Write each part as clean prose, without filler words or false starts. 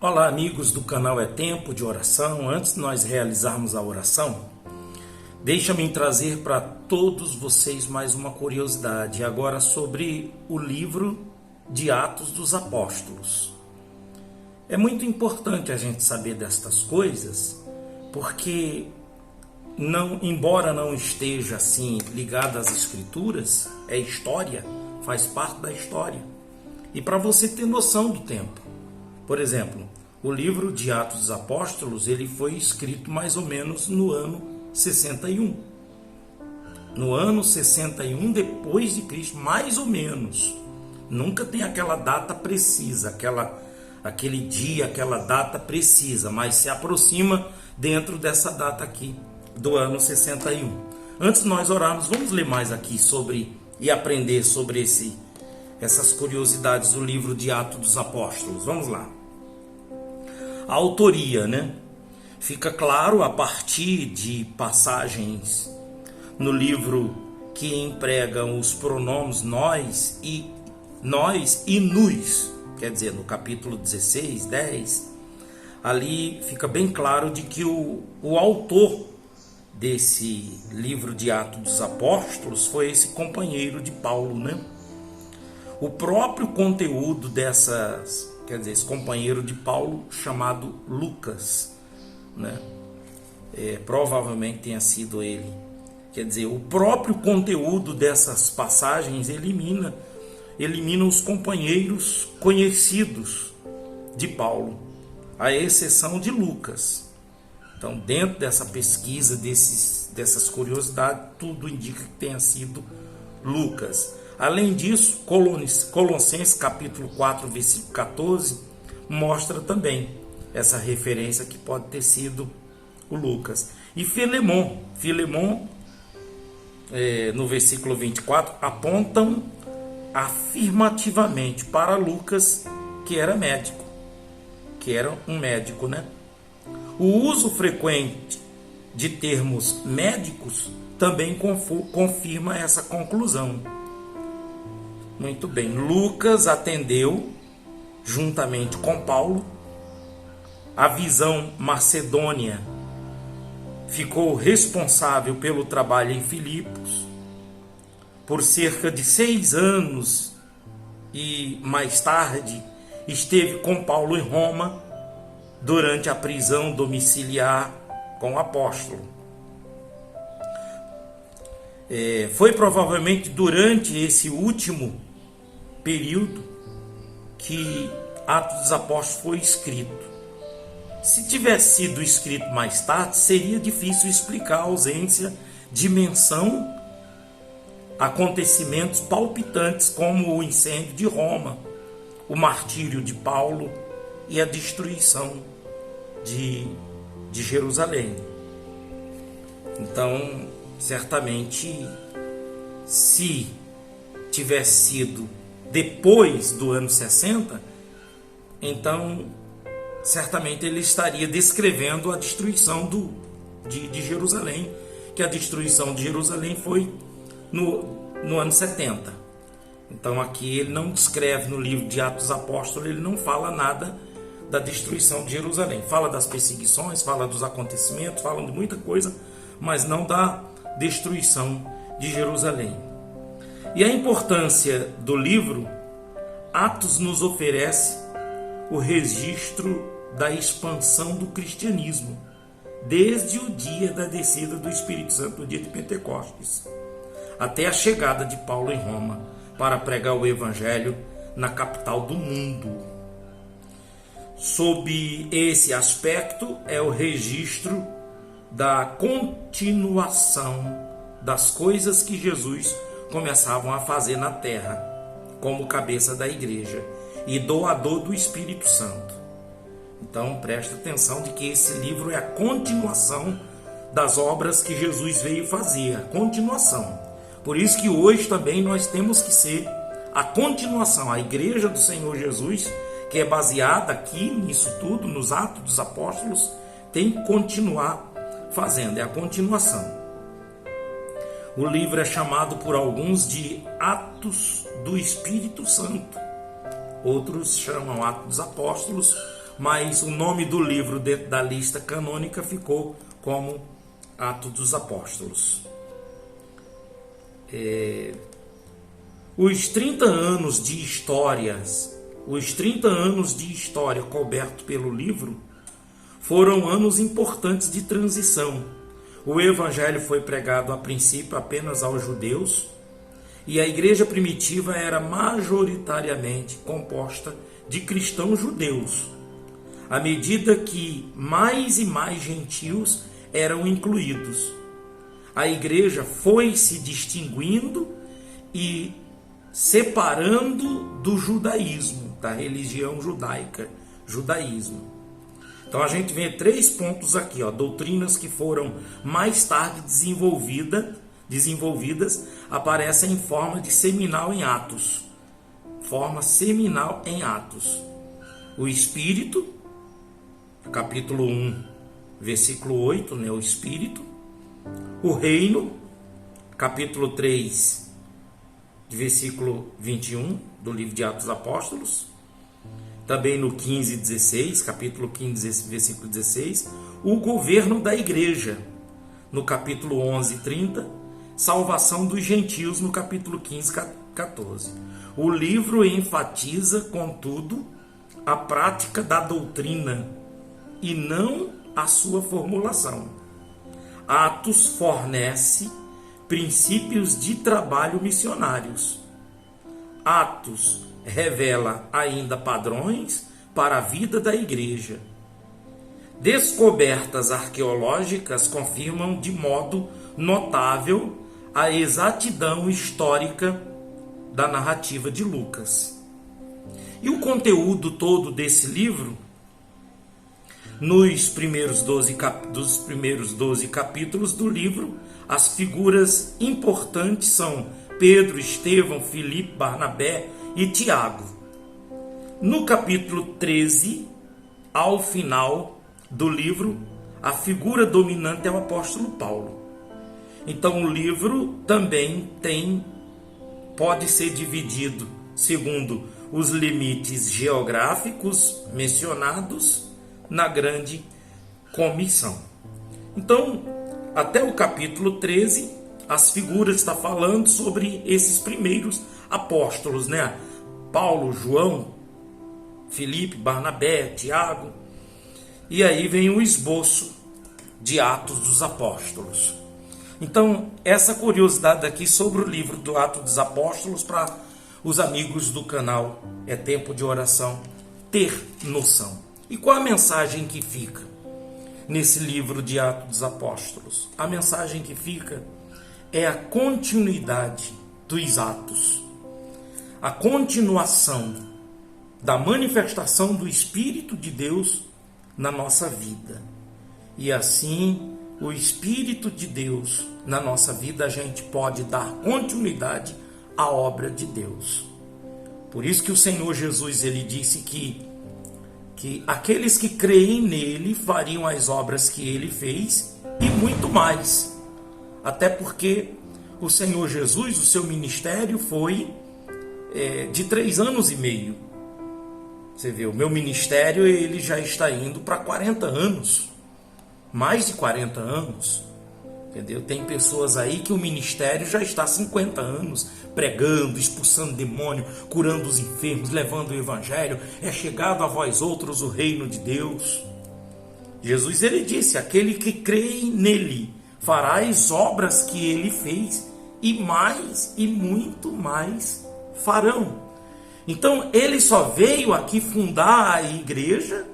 Olá, amigos do canal É Tempo de Oração. Antes de nós realizarmos a oração, deixa-me trazer para todos vocês mais uma curiosidade, agora sobre o livro de Atos dos Apóstolos. É muito importante a gente saber destas coisas, porque embora não esteja assim ligado às escrituras, é história, faz parte da história. E para você ter noção do tempo. Por exemplo, o livro de Atos dos Apóstolos, ele foi escrito mais ou menos no ano 61. No ano 61 depois de Cristo, mais ou menos. Nunca tem aquela data precisa, aquele dia, aquela data precisa, mas se aproxima dentro dessa data aqui, do ano 61. Antes de nós orarmos, vamos ler mais aqui e aprender sobre essas curiosidades do livro de Atos dos Apóstolos. Vamos lá. A autoria, fica claro a partir de passagens no livro que empregam os pronomes nós e nos, quer dizer, no capítulo 16, 10, ali fica bem claro de que o autor desse livro de Atos dos Apóstolos foi esse companheiro de Paulo, O próprio conteúdo esse companheiro de Paulo chamado Lucas, provavelmente tenha sido ele. Quer dizer, o próprio conteúdo dessas passagens elimina os companheiros conhecidos de Paulo, à exceção de Lucas. Então, dentro dessa pesquisa, dessas curiosidades, tudo indica que tenha sido Lucas. Além disso, Colossenses capítulo 4, versículo 14, mostra também essa referência que pode ter sido o Lucas. E Filemon, no versículo 24, apontam afirmativamente para Lucas, que era um médico, O uso frequente de termos médicos também confirma essa conclusão. Muito bem, Lucas atendeu, juntamente com Paulo, a visão macedônia, ficou responsável pelo trabalho em Filipos, por cerca de 6 anos, e mais tarde esteve com Paulo em Roma, durante a prisão domiciliar com o apóstolo. Foi provavelmente durante esse último período que Atos dos Apóstolos foi escrito. Se tivesse sido escrito mais tarde, seria difícil explicar a ausência de menção a acontecimentos palpitantes como o incêndio de Roma, o martírio de Paulo e a destruição de Jerusalém. Então, certamente, se tivesse sido depois do ano 60, então certamente ele estaria descrevendo a destruição de Jerusalém, que a destruição de Jerusalém foi no ano 70. Então aqui ele não descreve no livro de Atos dos Apóstolos, ele não fala nada da destruição de Jerusalém. Fala das perseguições, fala dos acontecimentos, fala de muita coisa, mas não da destruição de Jerusalém. E a importância do livro, Atos nos oferece o registro da expansão do cristianismo, desde o dia da descida do Espírito Santo, no dia de Pentecostes, até a chegada de Paulo em Roma, para pregar o Evangelho na capital do mundo. Sob esse aspecto, é o registro da continuação das coisas que Jesus começavam a fazer na terra, como cabeça da igreja e doador do Espírito Santo. Então presta atenção de que esse livro é a continuação das obras que Jesus veio fazer, a continuação. Por isso que hoje também nós temos que ser a continuação, a igreja do Senhor Jesus, que é baseada aqui nisso tudo, nos Atos dos Apóstolos, tem que continuar fazendo, é a continuação. O livro é chamado por alguns de Atos do Espírito Santo. Outros chamam Atos dos Apóstolos, mas o nome do livro dentro da lista canônica ficou como Atos dos Apóstolos. Os 30 anos de história coberto pelo livro foram anos importantes de transição. O evangelho foi pregado a princípio apenas aos judeus, e a igreja primitiva era majoritariamente composta de cristãos judeus, à medida que mais e mais gentios eram incluídos. A igreja foi se distinguindo e separando do judaísmo, da religião judaica, judaísmo. Então a gente vê 3 pontos aqui, doutrinas que foram mais tarde desenvolvidas, aparecem em forma de seminal em Atos. Forma seminal em Atos. O Espírito, capítulo 1, versículo 8, o Espírito. O Reino, capítulo 3, versículo 21, do livro de Atos dos Apóstolos. Também no 15 e 16, capítulo 15, versículo 16. O governo da igreja, no capítulo 11 e 30. Salvação dos gentios, no capítulo 15 e 14. O livro enfatiza, contudo, a prática da doutrina e não a sua formulação. Atos fornece princípios de trabalho missionários. Atos revela ainda padrões para a vida da igreja. Descobertas arqueológicas confirmam de modo notável a exatidão histórica da narrativa de Lucas. E o conteúdo todo desse livro, nos primeiros 12 capítulos do livro, as figuras importantes são Pedro, Estevão, Filipe, Barnabé e Tiago. No capítulo 13, ao final do livro, a figura dominante é o apóstolo Paulo. Então o livro também pode ser dividido segundo os limites geográficos mencionados na grande comissão. Então, até o capítulo 13, as figuras estão falando sobre esses primeiros apóstolos, Paulo, João, Filipe, Barnabé, Tiago. E aí vem o esboço de Atos dos Apóstolos. Então, essa curiosidade aqui sobre o livro do Atos dos Apóstolos, para os amigos do canal É Tempo de Oração ter noção. E qual a mensagem que fica nesse livro de Atos dos Apóstolos? A mensagem que fica é a continuidade dos atos, a continuação da manifestação do Espírito de Deus na nossa vida. E assim, o Espírito de Deus na nossa vida, a gente pode dar continuidade à obra de Deus. Por isso que o Senhor Jesus, ele disse que aqueles que creem nele fariam as obras que ele fez e muito mais. Até porque o Senhor Jesus, o seu ministério foi de 3 anos e meio. Você vê, o meu ministério ele já está indo para 40 anos. Mais de 40 anos. Entendeu? Tem pessoas aí que o ministério já está há 50 anos pregando, expulsando demônio, curando os enfermos, levando o evangelho. É chegado a vós outros o reino de Deus. Jesus, ele disse: aquele que crê nele fará as obras que ele fez, e mais e muito mais farão. Então ele só veio aqui fundar a igreja.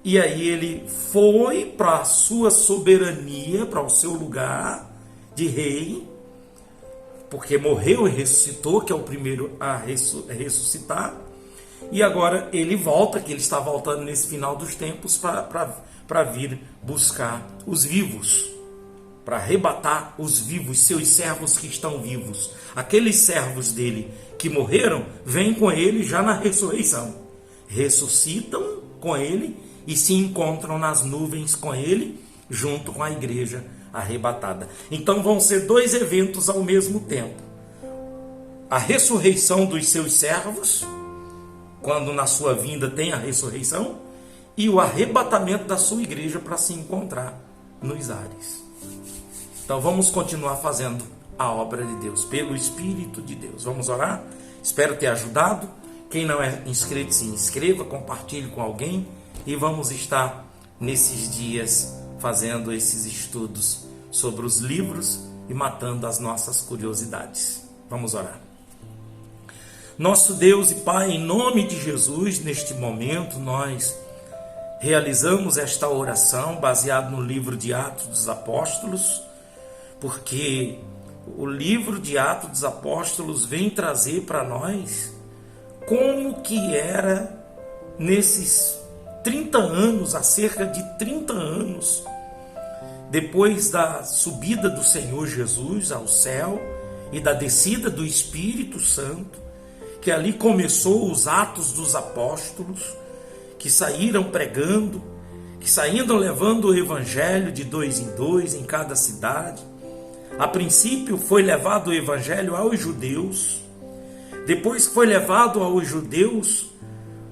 E aí ele foi para a sua soberania, para o seu lugar de rei, porque morreu e ressuscitou, que é o primeiro a ressuscitar. E agora ele volta, que ele está voltando nesse final dos tempos para vir buscar os vivos, para arrebatar os vivos, seus servos que estão vivos. Aqueles servos dele que morreram, vêm com ele já na ressurreição. Ressuscitam com ele e se encontram nas nuvens com ele, junto com a igreja arrebatada. Então vão ser 2 eventos ao mesmo tempo. A ressurreição dos seus servos, quando na sua vinda tem a ressurreição, e o arrebatamento da sua igreja para se encontrar nos ares. Então vamos continuar fazendo a obra de Deus, pelo Espírito de Deus. Vamos orar? Espero ter ajudado. Quem não é inscrito, se inscreva, compartilhe com alguém e vamos estar nesses dias fazendo esses estudos sobre os livros e matando as nossas curiosidades. Vamos orar. Nosso Deus e Pai, em nome de Jesus, neste momento nós realizamos esta oração baseada no livro de Atos dos Apóstolos, porque o livro de Atos dos Apóstolos vem trazer para nós como que era nesses 30 anos, há cerca de 30 anos, depois da subida do Senhor Jesus ao céu e da descida do Espírito Santo, que ali começou os Atos dos Apóstolos, que saíram pregando, que saíram levando o Evangelho de 2 em 2 em cada cidade. A princípio foi levado o Evangelho aos judeus, depois que foi levado aos judeus,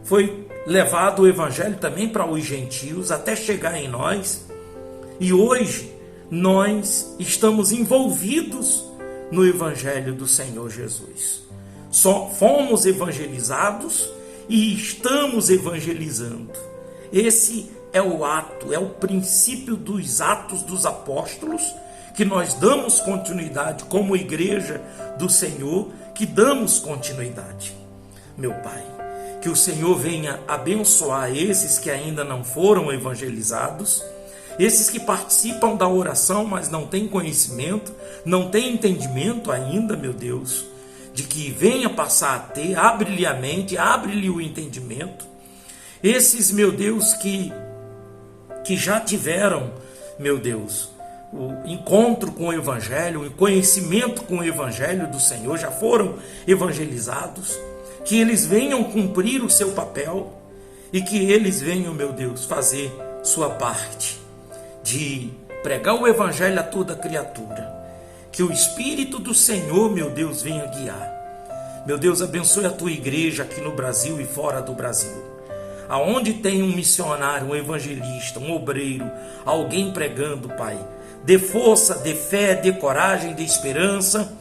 foi levado o Evangelho também para os gentios, até chegar em nós. E hoje nós estamos envolvidos no Evangelho do Senhor Jesus. Só fomos evangelizados e estamos evangelizando. Esse é o ato, é o princípio dos Atos dos Apóstolos, que nós damos continuidade como igreja do Senhor, que damos continuidade. Meu Pai, que o Senhor venha abençoar esses que ainda não foram evangelizados, esses que participam da oração, mas não têm conhecimento, não têm entendimento ainda, meu Deus, de que venha passar a ter, abre-lhe a mente, abre-lhe o entendimento. Esses, meu Deus, que já tiveram, meu Deus, o encontro com o Evangelho, o conhecimento com o Evangelho do Senhor, já foram evangelizados, que eles venham cumprir o seu papel e que eles venham, meu Deus, fazer sua parte de pregar o Evangelho a toda criatura. Que o Espírito do Senhor, meu Deus, venha guiar. Meu Deus, abençoe a tua igreja aqui no Brasil e fora do Brasil. Aonde tem um missionário, um evangelista, um obreiro, alguém pregando, Pai, dê força, dê fé, dê coragem, dê esperança,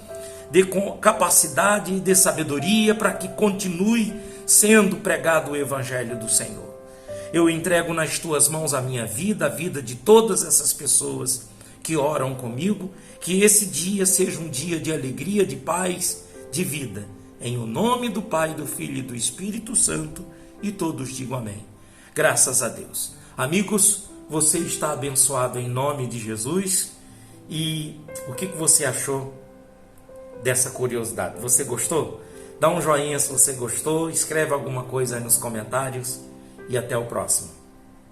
dê capacidade e dê sabedoria para que continue sendo pregado o Evangelho do Senhor. Eu entrego nas tuas mãos a minha vida, a vida de todas essas pessoas que oram comigo, que esse dia seja um dia de alegria, de paz, de vida. Em o nome do Pai, do Filho e do Espírito Santo, e todos digam amém. Graças a Deus. Amigos, você está abençoado em nome de Jesus. E o que você achou dessa curiosidade? Você gostou? Dá um joinha se você gostou, escreve alguma coisa aí nos comentários e até o próximo.